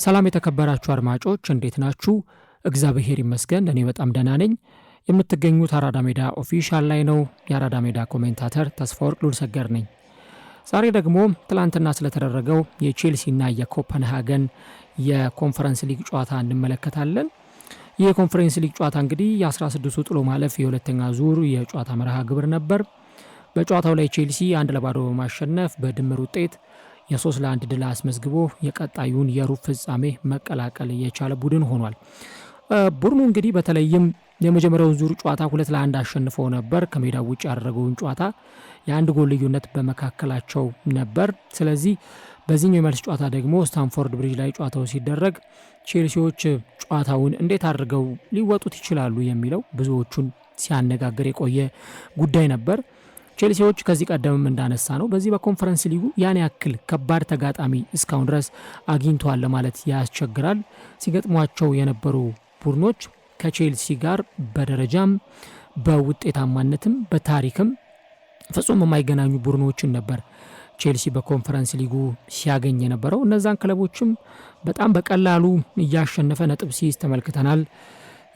ሰላም የተከበራችሁ አድማጮች እንዴት ናችሁ? እግዚአብሔር ይመስገን እኔ በጣም ደህና ነኝ። የምትገኙት አራዳ ሜዳ ኦፊሻል ላይ ነው። የአራዳ ሜዳ ኮሜንታተር ተስፋወርቅ ሉልሰገድ ነኝ። ዛሬ ደግሞ ትላንትና ስለተደረገው የቼልሲና የኮፐንሃገን የኮንፈረንስ ሊግ ጨዋታ እንመለከታለን። ይህ የኮንፈረንስ ሊግ ጨዋታ እንግዲህ የ16ቱ ጥሎ ማለፍ የሁለተኛ ዙር የጨዋታ መርሃ ግብር ነበር። በጨዋታው ላይ ቼልሲ 1-0 በማሸነፍ በድምር ውጤት የ3-1 ድል አስመዝግቦ የቀጣዩን የሩብ ፍጻሜ መቀላቀል የቻለ ቡድን ሆኗል። ቡድኑ እንግዲህ በተለይም የመጀመሪያውን ዙር ጨዋታ 2-1 አሸንፎ ነበር። ከሜዳው ውጭ ያደረገውን ጨዋታ የአንድ ጎል ልዩነት በመካከላቸው ነበር። ስለዚህ በዚህኛው የመልስ ጨዋታ ደግሞ ስታንፎርድ ብሪጅ ላይ ጨዋታው ሲደረግ ቼልሲዎች ጨዋታውን እንዴት አድርገው ሊወጡት ይችላሉ የሚለው ብዙዎቹን ሲያነጋግር የቆየ ጉዳይ ነበር። ቼልሲዎች ከዚህ ቀደምም እንዳነሳ ነው በዚህ በኮንፈረንስ ሊጉ ያን ያክል ከባድ ተጋጣሚ እስካሁን ድረስ አግኝተዋል ለማለት ያስቸግራል። ሲገጥሟቸው የነበሩ ቡድኖች ከቼልሲ ጋር በደረጃም በውጤታማነትም በታሪክም ፍጹም የማይገናኙ ቡድኖችን ነበር ቼልሲ በኮንፈረንስ ሊጉ ሲያገኝ የነበረው። እነዛን ክለቦችም በጣም በቀላሉ እያሸነፈ ነጥብ ሲይዝ ተመልክተናል።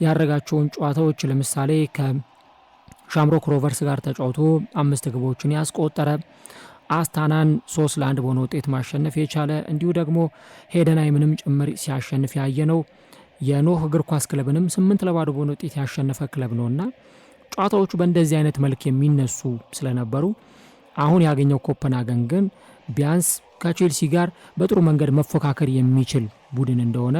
ያደረጋቸውን ጨዋታዎች ለምሳሌ ሻምሮክ ሮቨርስ ጋር ተጫውቶ 5 ግቦችን ያስቆጠረ፣ አስታናን 3-1 በሆነ ውጤት ማሸነፍ የቻለ፣ እንዲሁ ደግሞ ሄደንሃይምንም ጭምር ሲያሸንፍ ያየ ነው። የኖህ እግር ኳስ ክለብንም 8-0 በሆነ ውጤት ያሸነፈ ክለብ ነውና ጨዋታዎቹ በእንደዚህ አይነት መልክ የሚነሱ ስለነበሩ አሁን ያገኘው ኮፐንሃገን ግን ቢያንስ ከቼልሲ ጋር በጥሩ መንገድ መፎካከር የሚችል ቡድን እንደሆነ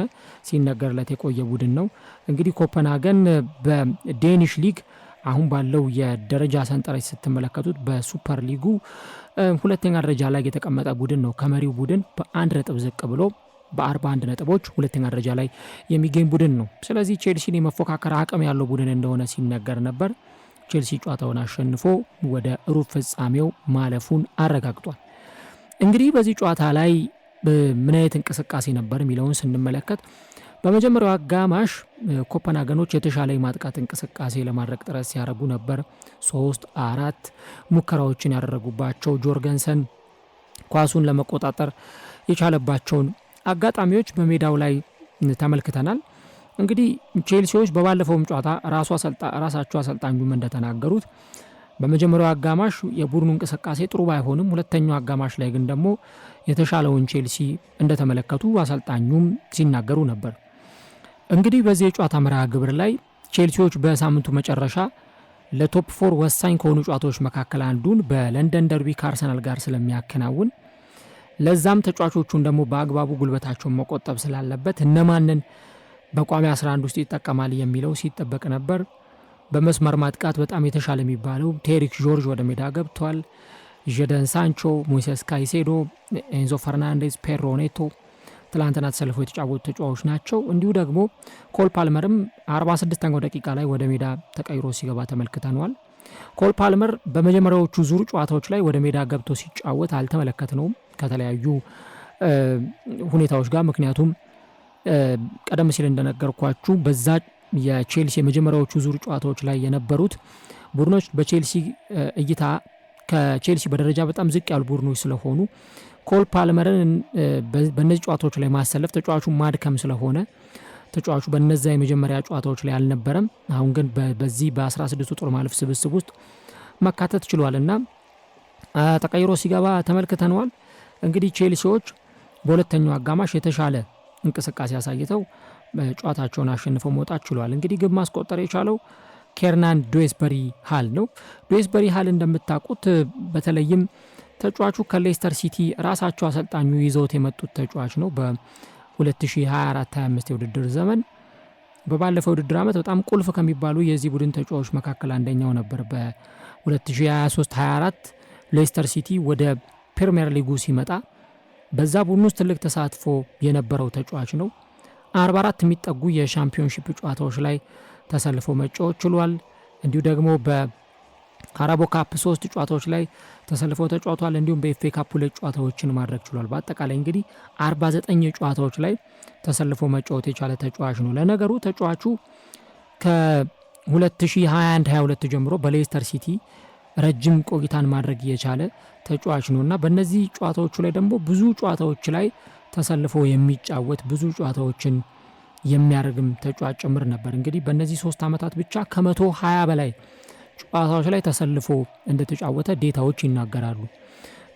ሲነገርለት የቆየ ቡድን ነው። እንግዲህ ኮፐንሃገን በዴኒሽ ሊግ አሁን ባለው የደረጃ ሰንጠረዥ ስትመለከቱት በሱፐር ሊጉ ሁለተኛ ደረጃ ላይ የተቀመጠ ቡድን ነው። ከመሪው ቡድን በ1 ነጥብ ዝቅ ብሎ በ41 ነጥቦች ሁለተኛ ደረጃ ላይ የሚገኝ ቡድን ነው። ስለዚህ ቼልሲን የመፎካከር አቅም ያለው ቡድን እንደሆነ ሲነገር ነበር። ቼልሲ ጨዋታውን አሸንፎ ወደ ሩብ ፍጻሜው ማለፉን አረጋግጧል። እንግዲህ በዚህ ጨዋታ ላይ ምን አይነት እንቅስቃሴ ነበር የሚለውን ስንመለከት በመጀመሪያው አጋማሽ ኮፐንሃገኖች የተሻለ የማጥቃት እንቅስቃሴ ለማድረግ ጥረት ሲያደርጉ ነበር። 3-4 ሙከራዎችን ያደረጉባቸው ጆርገንሰን ኳሱን ለመቆጣጠር የቻለባቸውን አጋጣሚዎች በሜዳው ላይ ተመልክተናል። እንግዲህ ቼልሲዎች በባለፈውም ጨዋታ ራሳቸው አሰልጣኙም እንደተናገሩት በመጀመሪያው አጋማሽ የቡድኑ እንቅስቃሴ ጥሩ ባይሆንም ሁለተኛው አጋማሽ ላይ ግን ደግሞ የተሻለውን ቼልሲ እንደተመለከቱ አሰልጣኙም ሲናገሩ ነበር። እንግዲህ በዚህ የጨዋታ መርሃ ግብር ላይ ቼልሲዎች በሳምንቱ መጨረሻ ለቶፕ 4 ወሳኝ ከሆኑ ጨዋታዎች መካከል አንዱን በለንደን ደርቢ ከአርሰናል ጋር ስለሚያከናውን ለዛም ተጫዋቾቹን ደግሞ በአግባቡ ጉልበታቸውን መቆጠብ ስላለበት እነማንን በቋሚ 11 ውስጥ ይጠቀማል የሚለው ሲጠበቅ ነበር። በመስመር ማጥቃት በጣም የተሻለ የሚባለው ቴሪክ ጆርጅ ወደ ሜዳ ገብቷል። ጀደን ሳንቾ፣ ሞይሴስ ካይሴዶ፣ ኤንዞ ፈርናንዴዝ፣ ፔድሮ ኔቶ ትላንትና ተሰልፈው የተጫወቱ ተጫዋቾች ናቸው። እንዲሁ ደግሞ ኮል ፓልመርም 46ኛው ደቂቃ ላይ ወደ ሜዳ ተቀይሮ ሲገባ ተመልክተነዋል። ኮል ፓልመር በመጀመሪያዎቹ ዙር ጨዋታዎች ላይ ወደ ሜዳ ገብቶ ሲጫወት አልተመለከትነውም ከተለያዩ ሁኔታዎች ጋር። ምክንያቱም ቀደም ሲል እንደነገርኳችሁ በዛ የቼልሲ የመጀመሪያዎቹ ዙር ጨዋታዎች ላይ የነበሩት ቡድኖች በቼልሲ እይታ ከቼልሲ በደረጃ በጣም ዝቅ ያሉ ቡድኖች ስለሆኑ ኮል ፓልመርን በእነዚህ ጨዋታዎች ላይ ማሰለፍ ተጫዋቹ ማድከም ስለሆነ ተጫዋቹ በነዛ የመጀመሪያ ጨዋታዎች ላይ አልነበረም። አሁን ግን በዚህ በ16ቱ ጥሎ ማለፍ ስብስብ ውስጥ መካተት ችሏል እና ተቀይሮ ሲገባ ተመልክተነዋል። እንግዲህ ቼልሲዎች በሁለተኛው አጋማሽ የተሻለ እንቅስቃሴ አሳይተው ጨዋታቸውን አሸንፈው መውጣት ችሏል። እንግዲህ ግብ ማስቆጠር የቻለው ኬርናን ዶዌስበሪ ሃል ነው። ዶዌስበሪ ሃል እንደምታውቁት በተለይም ተጫዋቹ ከሌስተር ሲቲ ራሳቸው አሰልጣኙ ይዘውት የመጡት ተጫዋች ነው። በ2024-25 የውድድር ዘመን በባለፈው ውድድር ዓመት በጣም ቁልፍ ከሚባሉ የዚህ ቡድን ተጫዋቾች መካከል አንደኛው ነበር። በ2023-24 ሌስተር ሲቲ ወደ ፕሪሚየር ሊጉ ሲመጣ በዛ ቡድን ውስጥ ትልቅ ተሳትፎ የነበረው ተጫዋች ነው። 44 የሚጠጉ የሻምፒዮንሺፕ ጨዋታዎች ላይ ተሰልፎ መጫወት ችሏል። እንዲሁ ደግሞ በካራቦ ካፕ 3 ጨዋታዎች ላይ ተሰልፎ ተጫውቷል። እንዲሁም በኤፍኤ ካፕ 2 ጨዋታዎችን ማድረግ ችሏል። በአጠቃላይ እንግዲህ 49 ጨዋታዎች ላይ ተሰልፎ መጫወት የቻለ ተጫዋች ነው። ለነገሩ ተጫዋቹ ከ2021-22 ጀምሮ በሌስተር ሲቲ ረጅም ቆይታን ማድረግ የቻለ ተጫዋች ነውና በእነዚህ ጨዋታዎቹ ላይ ደግሞ ብዙ ጨዋታዎች ላይ ተሰልፎ የሚጫወት ብዙ ጨዋታዎችን የሚያደርግም ተጫዋች ጭምር ነበር። እንግዲህ በእነዚህ 3 ዓመታት ብቻ ከ120 በላይ ጨዋታዎች ላይ ተሰልፎ እንደተጫወተ ዴታዎች ይናገራሉ።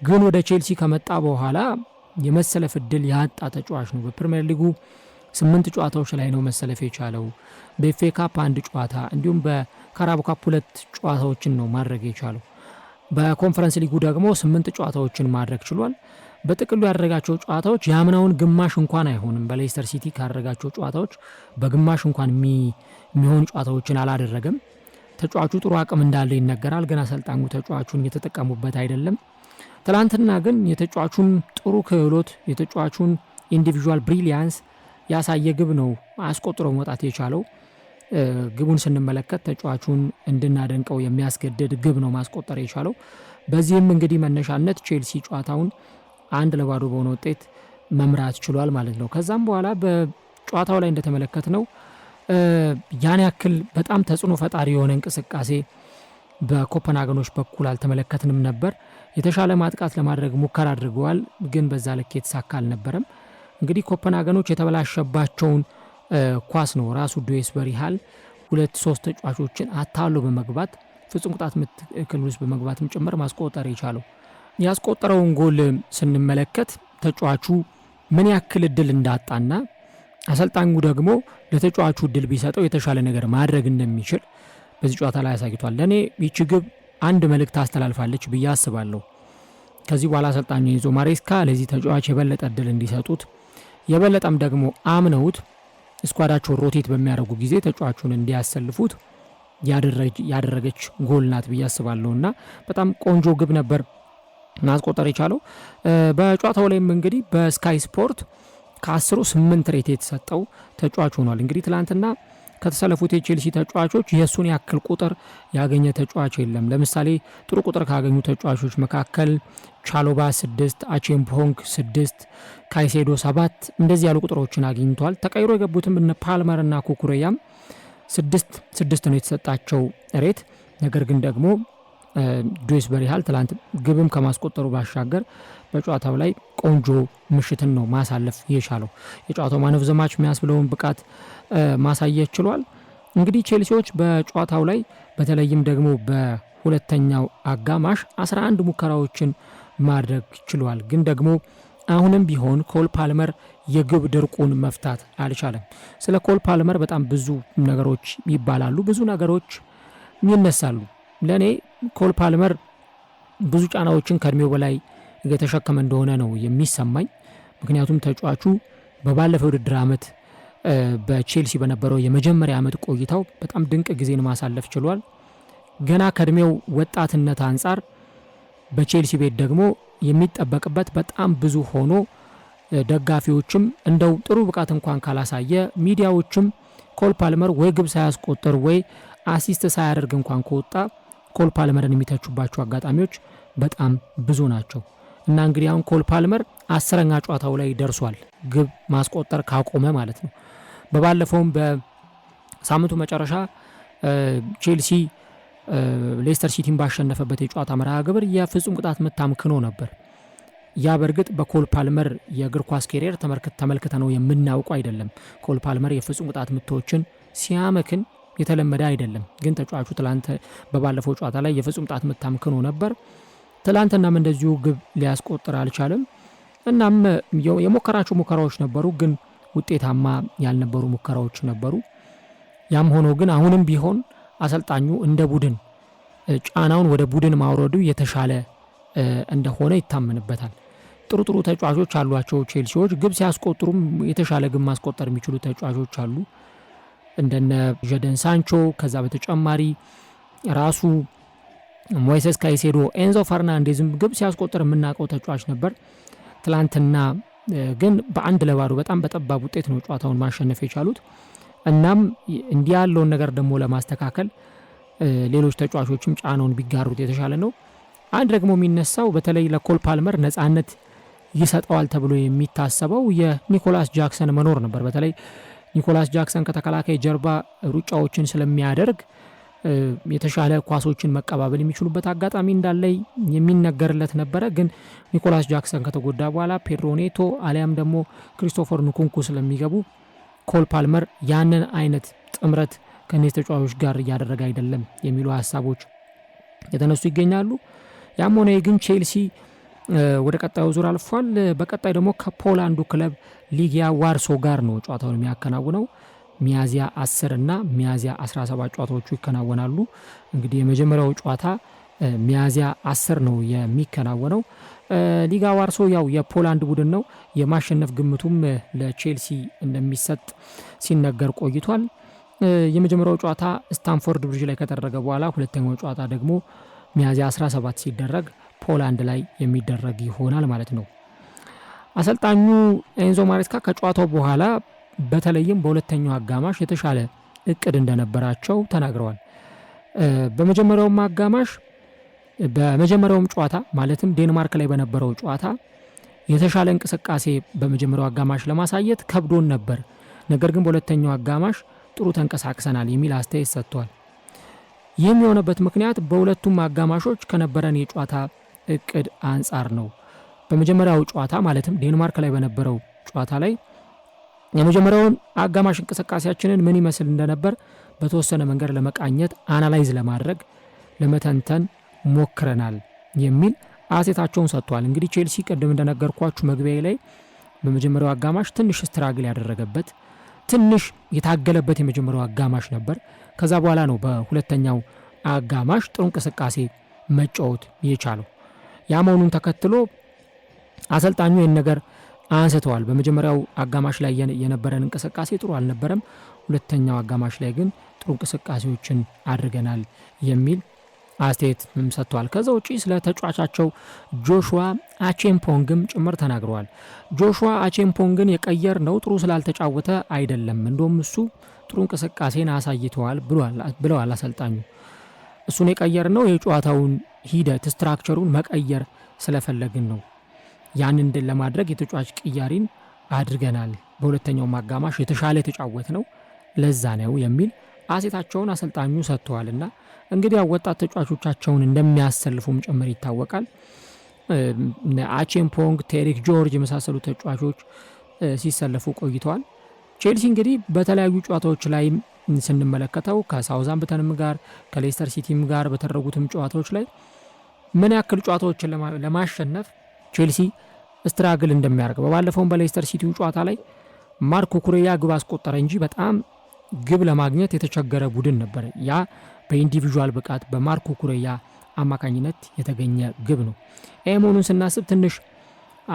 ግን ወደ ቼልሲ ከመጣ በኋላ የመሰለፍ እድል ያጣ ተጫዋች ነው። በፕሪሚየር ሊጉ 8 ጨዋታዎች ላይ ነው መሰለፍ የቻለው። በኤፍኤ ካፕ 1 ጨዋታ እንዲሁም በካራቦ ካፕ 2 ጨዋታዎችን ነው ማድረግ የቻለው። በኮንፈረንስ ሊጉ ደግሞ 8 ጨዋታዎችን ማድረግ ችሏል። በጥቅሉ ያደረጋቸው ጨዋታዎች የአምናውን ግማሽ እንኳን አይሆንም። በሌስተር ሲቲ ካደረጋቸው ጨዋታዎች በግማሽ እንኳን የሚሆን ጨዋታዎችን አላደረገም። ተጫዋቹ ጥሩ አቅም እንዳለው ይነገራል፣ ግን አሰልጣኙ ተጫዋቹን እየተጠቀሙበት አይደለም። ትላንትና ግን የተጫዋቹን ጥሩ ክህሎት የተጫዋቹን ኢንዲቪዥዋል ብሪሊያንስ ያሳየ ግብ ነው አስቆጥሮ መውጣት የቻለው። ግቡን ስንመለከት ተጫዋቹን እንድናደንቀው የሚያስገድድ ግብ ነው ማስቆጠር የቻለው። በዚህም እንግዲህ መነሻነት ቼልሲ ጨዋታውን 1-0 በሆነ ውጤት መምራት ችሏል ማለት ነው። ከዛም በኋላ በጨዋታው ላይ እንደተመለከት ነው ያን ያክል በጣም ተጽዕኖ ፈጣሪ የሆነ እንቅስቃሴ በኮፐንሃገኖች በኩል አልተመለከትንም ነበር። የተሻለ ማጥቃት ለማድረግ ሙከራ አድርገዋል፣ ግን በዛ ልክ የተሳካ አልነበረም። እንግዲህ ኮፐንሃገኖች የተበላሸባቸውን ኳስ ነው ራሱ ዱዌስበሪ ሃል 2-3 ተጫዋቾችን አታሎ በመግባት ፍጹም ቅጣት ምት ክልል ውስጥ በመግባትም ጭምር ማስቆጠር የቻለው። ያስቆጠረውን ጎል ስንመለከት ተጫዋቹ ምን ያክል እድል እንዳጣና አሰልጣኙ ደግሞ ለተጫዋቹ እድል ቢሰጠው የተሻለ ነገር ማድረግ እንደሚችል በዚህ ጨዋታ ላይ አሳይቷል። ለእኔ ይቺ ግብ አንድ መልእክት አስተላልፋለች ብዬ አስባለሁ። ከዚህ በኋላ አሰልጣኙ ኤንዞ ማሬስካ ለዚህ ተጫዋች የበለጠ እድል እንዲሰጡት የበለጠም ደግሞ አምነውት ስኳዳቸውን ሮቴት በሚያደርጉ ጊዜ ተጫዋቹን እንዲያሰልፉት ያደረገች ጎል ናት ብዬ አስባለሁ እና በጣም ቆንጆ ግብ ነበር ማስቆጠር የቻለው። በጨዋታው ላይም እንግዲህ በስካይ ስፖርት ከ10 8 ሬት የተሰጠው ተጫዋች ሆኗል። እንግዲህ ትላንትና ከተሰለፉት የቼልሲ ተጫዋቾች የእሱን ያክል ቁጥር ያገኘ ተጫዋች የለም። ለምሳሌ ጥሩ ቁጥር ካገኙ ተጫዋቾች መካከል ቻሎባ 6፣ አቼምፖንግ 6፣ ካይሴዶ 7 እንደዚህ ያሉ ቁጥሮችን አግኝቷል። ተቀይሮ የገቡትም እነ ፓልመር እና ኩኩሬያም 6 ነው የተሰጣቸው ሬት። ነገር ግን ደግሞ ዱዌስበሪ ሃል ትላንት ግብም ከማስቆጠሩ ባሻገር በጨዋታው ላይ ቆንጆ ምሽትን ነው ማሳለፍ የቻለው። የጨዋታው ማን ኦፍ ዘ ማች የሚያስብለውን ብቃት ማሳየት ችሏል። እንግዲህ ቼልሲዎች በጨዋታው ላይ በተለይም ደግሞ በሁለተኛው አጋማሽ 11 ሙከራዎችን ማድረግ ችሏል። ግን ደግሞ አሁንም ቢሆን ኮል ፓልመር የግብ ድርቁን መፍታት አልቻለም። ስለ ኮል ፓልመር በጣም ብዙ ነገሮች ይባላሉ፣ ብዙ ነገሮች ይነሳሉ። ለእኔ ኮል ፓልመር ብዙ ጫናዎችን ከእድሜው በላይ እየተሸከመ እንደሆነ ነው የሚሰማኝ። ምክንያቱም ተጫዋቹ በባለፈው ውድድር ዓመት በቼልሲ በነበረው የመጀመሪያ ዓመት ቆይታው በጣም ድንቅ ጊዜን ማሳለፍ ችሏል። ገና ከእድሜው ወጣትነት አንጻር በቼልሲ ቤት ደግሞ የሚጠበቅበት በጣም ብዙ ሆኖ ደጋፊዎችም እንደው ጥሩ ብቃት እንኳን ካላሳየ ሚዲያዎችም ኮል ፓልመር ወይ ግብ ሳያስቆጥር ወይ አሲስት ሳያደርግ እንኳን ከወጣ ኮል ፓልመርን የሚተቹባቸው አጋጣሚዎች በጣም ብዙ ናቸው እና እንግዲህ አሁን ኮል ፓልመር 10ኛ ጨዋታው ላይ ደርሷል፣ ግብ ማስቆጠር ካቆመ ማለት ነው። በባለፈውም በሳምንቱ መጨረሻ ቼልሲ ሌስተር ሲቲን ባሸነፈበት የጨዋታ መርሃ ግብር የፍጹም ቅጣት ምት አምክኖ ነበር። ያ በእርግጥ በኮል ፓልመር የእግር ኳስ ኬሪየር ተመልክተ ነው የምናውቀው አይደለም። ኮል ፓልመር የፍጹም ቅጣት ምቶችን ሲያመክን የተለመደ አይደለም። ግን ተጫዋቹ ትላንት በባለፈው ጨዋታ ላይ የፍጹም ቅጣት ምት አምክኖ ነበር። ትላንትናም እንደዚሁ ግብ ሊያስቆጥር አልቻለም። እናም የሞከራቸው ሙከራዎች ነበሩ፣ ግን ውጤታማ ያልነበሩ ሙከራዎች ነበሩ። ያም ሆኖ ግን አሁንም ቢሆን አሰልጣኙ እንደ ቡድን ጫናውን ወደ ቡድን ማውረዱ የተሻለ እንደሆነ ይታመንበታል። ጥሩ ተጫዋቾች አሏቸው ቼልሲዎች። ግብ ሲያስቆጥሩም የተሻለ ግብ ማስቆጠር የሚችሉ ተጫዋቾች አሉ እንደነ ጀደን ሳንቾ። ከዛ በተጨማሪ ራሱ ሞይሴስ ካይሴዶ፣ ኤንዞ ፈርናንዴዝም ግብ ሲያስቆጥር የምናውቀው ተጫዋች ነበር። ትላንትና ግን በ1-0 በጣም በጠባብ ውጤት ነው ጨዋታውን ማሸነፍ የቻሉት። እናም እንዲህ ያለውን ነገር ደግሞ ለማስተካከል ሌሎች ተጫዋቾችም ጫናውን ቢጋሩት የተሻለ ነው። አንድ ደግሞ የሚነሳው በተለይ ለኮል ፓልመር ነጻነት ይሰጠዋል ተብሎ የሚታሰበው የኒኮላስ ጃክሰን መኖር ነበር። በተለይ ኒኮላስ ጃክሰን ከተከላካይ ጀርባ ሩጫዎችን ስለሚያደርግ የተሻለ ኳሶችን መቀባበል የሚችሉበት አጋጣሚ እንዳለ የሚነገርለት ነበረ። ግን ኒኮላስ ጃክሰን ከተጎዳ በኋላ ፔድሮ ኔቶ አሊያም ደግሞ ክሪስቶፈር ንኩንኩ ስለሚገቡ ኮል ፓልመር ያንን አይነት ጥምረት ከነዚህ ተጫዋቾች ጋር እያደረገ አይደለም የሚሉ ሀሳቦች የተነሱ ይገኛሉ። ያም ሆነ ግን ቼልሲ ወደ ቀጣዩ ዙር አልፏል። በቀጣይ ደግሞ ከፖላንዱ ክለብ ሊጊያ ዋርሶ ጋር ነው ጨዋታውን የሚያከናውነው። ሚያዚያ 10 እና ሚያዚያ 17 ጨዋታዎቹ ይከናወናሉ። እንግዲህ የመጀመሪያው ጨዋታ ሚያዚያ 10 ነው የሚከናወነው። ሊጋ ዋርሶ ያው የፖላንድ ቡድን ነው። የማሸነፍ ግምቱም ለቼልሲ እንደሚሰጥ ሲነገር ቆይቷል። የመጀመሪያው ጨዋታ ስታንፎርድ ብሪጅ ላይ ከተደረገ በኋላ ሁለተኛው ጨዋታ ደግሞ ሚያዚያ 17 ሲደረግ ፖላንድ ላይ የሚደረግ ይሆናል ማለት ነው። አሰልጣኙ ኤንዞ ማሬስካ ከጨዋታው በኋላ በተለይም በሁለተኛው አጋማሽ የተሻለ እቅድ እንደነበራቸው ተናግረዋል። በመጀመሪያውም ጨዋታ ማለትም ዴንማርክ ላይ በነበረው ጨዋታ የተሻለ እንቅስቃሴ በመጀመሪያው አጋማሽ ለማሳየት ከብዶን ነበር፣ ነገር ግን በሁለተኛው አጋማሽ ጥሩ ተንቀሳቅሰናል የሚል አስተያየት ሰጥቷል። ይህም የሆነበት ምክንያት በሁለቱም አጋማሾች ከነበረን የጨዋታ እቅድ አንጻር ነው። በመጀመሪያው ጨዋታ ማለትም ዴንማርክ ላይ በነበረው ጨዋታ ላይ የመጀመሪያውን አጋማሽ እንቅስቃሴያችንን ምን ይመስል እንደነበር በተወሰነ መንገድ ለመቃኘት አናላይዝ ለማድረግ ለመተንተን ሞክረናል የሚል አስተያየታቸውን ሰጥቷል። እንግዲህ ቼልሲ ቅድም እንደነገርኳችሁ መግቢያ ላይ በመጀመሪያው አጋማሽ ትንሽ ስትራግል ያደረገበት ትንሽ የታገለበት የመጀመሪያው አጋማሽ ነበር። ከዛ በኋላ ነው በሁለተኛው አጋማሽ ጥሩ እንቅስቃሴ መጫወት የቻለው። ያ መሆኑን ተከትሎ አሰልጣኙ ይህን ነገር አንስተዋል። በመጀመሪያው አጋማሽ ላይ የነበረን እንቅስቃሴ ጥሩ አልነበረም፣ ሁለተኛው አጋማሽ ላይ ግን ጥሩ እንቅስቃሴዎችን አድርገናል የሚል አስተያየት ሰጥተዋል። ከዛ ውጪ ስለ ተጫዋቻቸው ጆሹዋ አቼምፖንግም ጭምር ተናግረዋል። ጆሹዋ አቼምፖንግን የቀየር ነው ጥሩ ስላልተጫወተ አይደለም፣ እንደውም እሱ ጥሩ እንቅስቃሴን አሳይተዋል ብለዋል አሰልጣኙ። እሱን የቀየር ነው የጨዋታውን ሂደት ስትራክቸሩን መቀየር ስለፈለግን ነው፣ ያንን ለማድረግ የተጫዋች ቅያሪን አድርገናል፣ በሁለተኛው አጋማሽ የተሻለ የተጫወት ነው ለዛ ነው የሚል አስተያየታቸውን አሰልጣኙ ሰጥተዋልና እንግዲህ ወጣት ተጫዋቾቻቸውን እንደሚያሰልፉም ጭምር ይታወቃል። አቼምፖንግ፣ ቴሪክ ጆርጅ የመሳሰሉ ተጫዋቾች ሲሰለፉ ቆይተዋል። ቼልሲ እንግዲህ በተለያዩ ጨዋታዎች ላይ ስንመለከተው ከሳውዛምፕተንም ጋር ከሌስተር ሲቲም ጋር በተደረጉትም ጨዋታዎች ላይ ምን ያክል ጨዋታዎችን ለማሸነፍ ቼልሲ ስትራግል እንደሚያደርግ በባለፈውም በሌስተር ሲቲው ጨዋታ ላይ ማርኮ ኩሬያ ግብ አስቆጠረ እንጂ በጣም ግብ ለማግኘት የተቸገረ ቡድን ነበር። ያ በኢንዲቪዥዋል ብቃት በማርኮ ኩሬያ አማካኝነት የተገኘ ግብ ነው። ይህ መሆኑን ስናስብ ትንሽ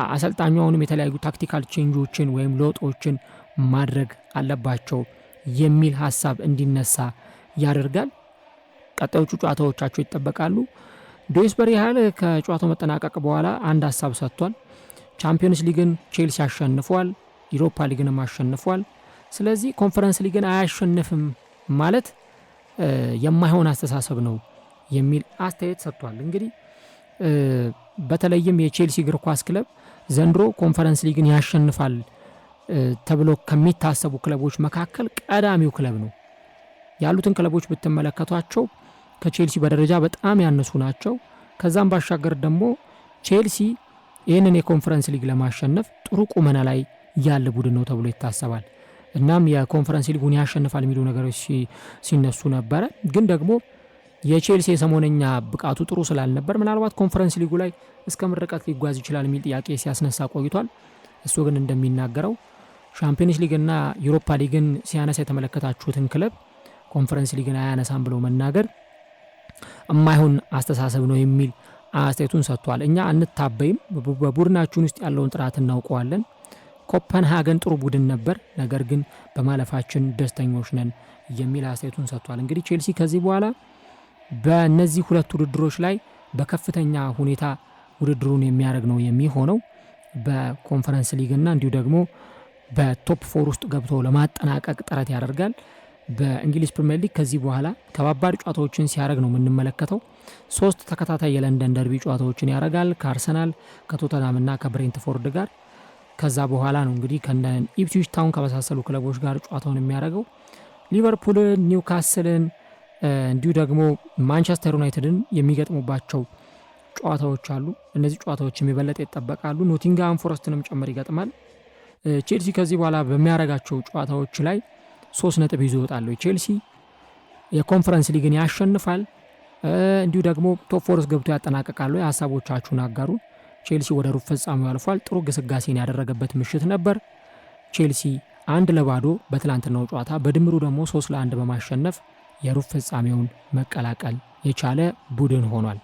አሰልጣኙ አሁንም የተለያዩ ታክቲካል ቼንጆችን ወይም ለውጦችን ማድረግ አለባቸው የሚል ሀሳብ እንዲነሳ ያደርጋል። ቀጣዮቹ ጨዋታዎቻቸው ይጠበቃሉ። ዶይስበሪ ያህል ከጨዋታው መጠናቀቅ በኋላ አንድ ሀሳብ ሰጥቷል። ቻምፒዮንስ ሊግን ቼልሲ አሸንፏል፣ ዩሮፓ ሊግንም አሸንፏል። ስለዚህ ኮንፈረንስ ሊግን አያሸንፍም ማለት የማይሆን አስተሳሰብ ነው የሚል አስተያየት ሰጥቷል። እንግዲህ በተለይም የቼልሲ እግር ኳስ ክለብ ዘንድሮ ኮንፈረንስ ሊግን ያሸንፋል ተብሎ ከሚታሰቡ ክለቦች መካከል ቀዳሚው ክለብ ነው። ያሉትን ክለቦች ብትመለከቷቸው ከቼልሲ በደረጃ በጣም ያነሱ ናቸው። ከዛም ባሻገር ደግሞ ቼልሲ ይህንን የኮንፈረንስ ሊግ ለማሸነፍ ጥሩ ቁመና ላይ ያለ ቡድን ነው ተብሎ ይታሰባል። እናም የኮንፈረንስ ሊጉን ያሸንፋል የሚሉ ነገሮች ሲነሱ ነበረ። ግን ደግሞ የቼልሲ የሰሞነኛ ብቃቱ ጥሩ ስላልነበር ምናልባት ኮንፈረንስ ሊጉ ላይ እስከ ምርቀት ሊጓዝ ይችላል የሚል ጥያቄ ሲያስነሳ ቆይቷል። እሱ ግን እንደሚናገረው ሻምፒዮንስ ሊግና ዩሮፓ ሊግን ሲያነሳ የተመለከታችሁትን ክለብ ኮንፈረንስ ሊግን አያነሳም ብሎ መናገር የማይሆን አስተሳሰብ ነው የሚል አስተያየቱን ሰጥቷል። እኛ አንታበይም፣ በቡድናችን ውስጥ ያለውን ጥራት እናውቀዋለን። ኮፐንሃገን ጥሩ ቡድን ነበር፣ ነገር ግን በማለፋችን ደስተኞች ነን የሚል አስተያየቱን ሰጥቷል። እንግዲህ ቼልሲ ከዚህ በኋላ በእነዚህ ሁለት ውድድሮች ላይ በከፍተኛ ሁኔታ ውድድሩን የሚያደርግ ነው የሚሆነው። በኮንፈረንስ ሊግና እንዲሁ ደግሞ በቶፕ ፎር ውስጥ ገብቶ ለማጠናቀቅ ጥረት ያደርጋል። በእንግሊዝ ፕሪሚየር ሊግ ከዚህ በኋላ ከባባድ ጨዋታዎችን ሲያደርግ ነው የምንመለከተው። 3 ተከታታይ የለንደን ደርቢ ጨዋታዎችን ያደርጋል ከአርሰናል፣ ከቶተናምና ከብሬንትፎርድ ጋር። ከዛ በኋላ ነው እንግዲህ ከነ ኢፕስዊች ታውን ከመሳሰሉ ክለቦች ጋር ጨዋታውን የሚያደርገው። ሊቨርፑልን፣ ኒውካስልን እንዲሁ ደግሞ ማንቸስተር ዩናይትድን የሚገጥሙባቸው ጨዋታዎች አሉ። እነዚህ ጨዋታዎች የሚበለጥ ይጠበቃሉ። ኖቲንግሃም ፎረስትንም ጭምር ይገጥማል። ቼልሲ ከዚህ በኋላ በሚያደርጋቸው ጨዋታዎች ላይ 3 ነጥብ ይዞ ይወጣል። ቼልሲ የኮንፈረንስ ሊግን ያሸንፋል፣ እንዲሁ ደግሞ ቶፕ 4 ገብቶ ያጠናቀቃሉ። ሀሳቦቻችሁን አጋሩ። ቼልሲ ወደ ሩብ ፍጻሜው አልፏል። ጥሩ ግስጋሴን ያደረገበት ምሽት ነበር። ቼልሲ 1-0 በትላንትናው ጨዋታ በድምሩ ደግሞ 3-1 በማሸነፍ የሩብ ፍጻሜውን መቀላቀል የቻለ ቡድን ሆኗል።